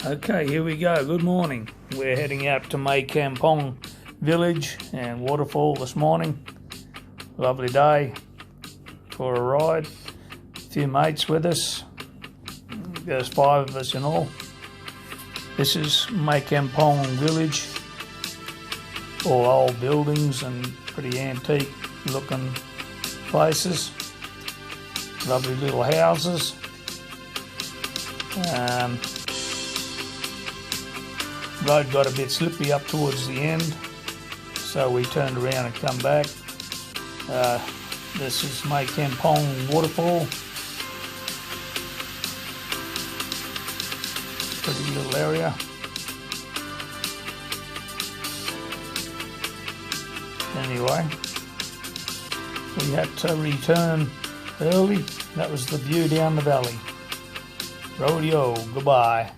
Okay, here we go. Good morning. We're heading out to kampong village and waterfall this morning. Lovely day for a ride. A few mates with us. There's 5 of us in all. This is kampong village. All old buildings and pretty antique looking places. Lovely little houses. Road got a bit slippy up towards the end, so we turned around and come back. This is kampong waterfall. Pretty little area. Anyway, we had to return early. That was the view down the valley. Rodeo, goodbye.